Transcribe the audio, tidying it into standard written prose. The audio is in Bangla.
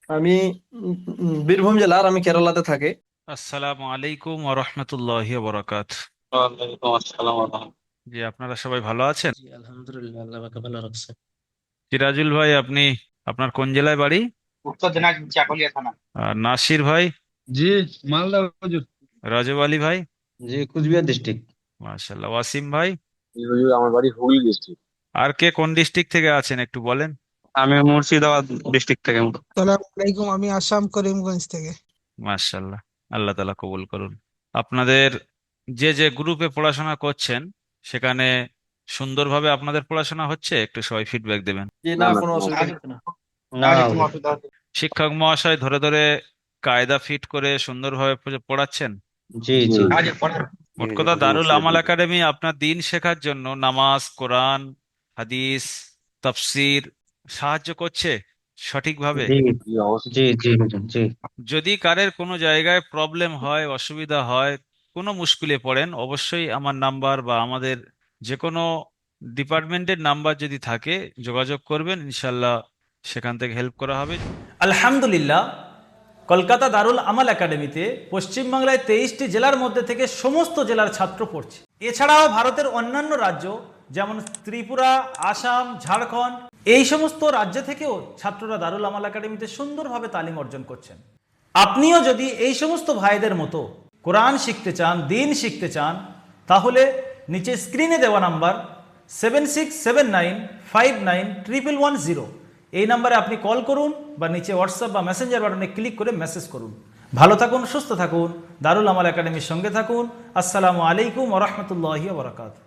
আমি বীরভূম জেলার, আমি কেরালাতে থাকি। আসসালামু আলাইকুম ওয়া রাহমাতুল্লাহি ওয়া বারাকাত। ওয়ালাইকুম আসসালাম ওয়া রাহমাতুল্লাহ। জি, আপনারা সবাই ভালো আছেন? জি আলহামদুলিল্লাহ, আল্লাহ পাক ভালো রাখছে। সিরাজুল ভাই, আপনি আপনার কোন জেলায় বাড়ি? উত্তর দিনাজপুর চাকুলিয়া থানা। আর নাসির ভাই? জি, মালদা হুজুর। রাজব আলী ভাই? জি কুচবিহার ডিস্ট্রিক্ট। মাশাআল্লাহ। ওয়াসিম ভাই? জি হুজুর, আমার বাড়ি হুগলি ডিস্ট্রিক্ট। আর কে কোন ডিস্ট্রিক্ট থেকে আছেন একটু বলেন। আমি মুর্শিদাবাদ ডিস্ট্রিক্ট থেকে। সালাম আলাইকুম, আমি আসাম করিমগঞ্জ থেকে। মাশাআল্লাহ, আল্লাহ তাআলা কবুল করুন। আপনাদের যে যে গ্রুপে পড়াশোনা করছেন সেখানে সুন্দরভাবে আপনাদের পড়াশোনা হচ্ছে? একটু সবাই ফিডব্যাক দেবেন। যে না না, না, কোনো কোনো অসুবিধা অসুবিধা হচ্ছে না। না কোনো অসুবিধা হচ্ছে না। শিক্ষক মহাশয় ধরে ধরে কায়দা ফিট করে সুন্দরভাবে পড়াচ্ছেন? জি জি জি। হুজুর। জি মোট জি কথা, কোনো দারুল অসুবিধা আমাল নেই। একাডেমি আপনার দিন শেখার জন্য নামাজ, কোরআন, হাদিস, তাফসির সাহায্য করছে সঠিকভাবে। জি জি অবশ্যই। জি জি হুজুর, জি। যদি কারের কোনো জায়গায় প্রবলেম হয়, অসুবিধা হয়, কোনো মুশকিলে পড়েন, অবশ্যই আমার নাম্বার বা আমাদের যে কোনো ডিপার্টমেন্টের নাম্বার যদি থাকে যোগাযোগ করবেন, ইনশাল্লাহ সেখান থেকে হেল্প করা হবে। আলহামদুলিল্লাহ, কলকাতা দারুল আমাল একাডেমিতে পশ্চিমবাংলায় 23টি জেলার মধ্যে থেকে সমস্ত জেলার ছাত্র পড়ছে। এছাড়াও ভারতের অন্যান্য রাজ্য যেমন ত্রিপুরা, আসাম, ঝাড়খণ্ড, এই সমস্ত রাজ্য থেকেও ছাত্ররা দারুল আমাল একাডেমিতে সুন্দরভাবে তালিম অর্জন করছেন। আপনিও যদি এই সমস্ত ভাইদের মতো কোরআন শিখতে চান, দিন শিখতে চান, তাহলে নিচে স্ক্রিনে দেওয়া নাম্বার 7679591110, এই নাম্বারে আপনি কল করুন বা নিচে হোয়াটসঅ্যাপ বা মেসেঞ্জার বাটনে ক্লিক করে মেসেজ করুন। ভালো থাকুন, সুস্থ থাকুন, দারুল আমাল একাডেমির সঙ্গে থাকুন। আসসালামু আলাইকুম ওয়া রাহমাতুল্লাহি ওয়া বারাকাতুহু।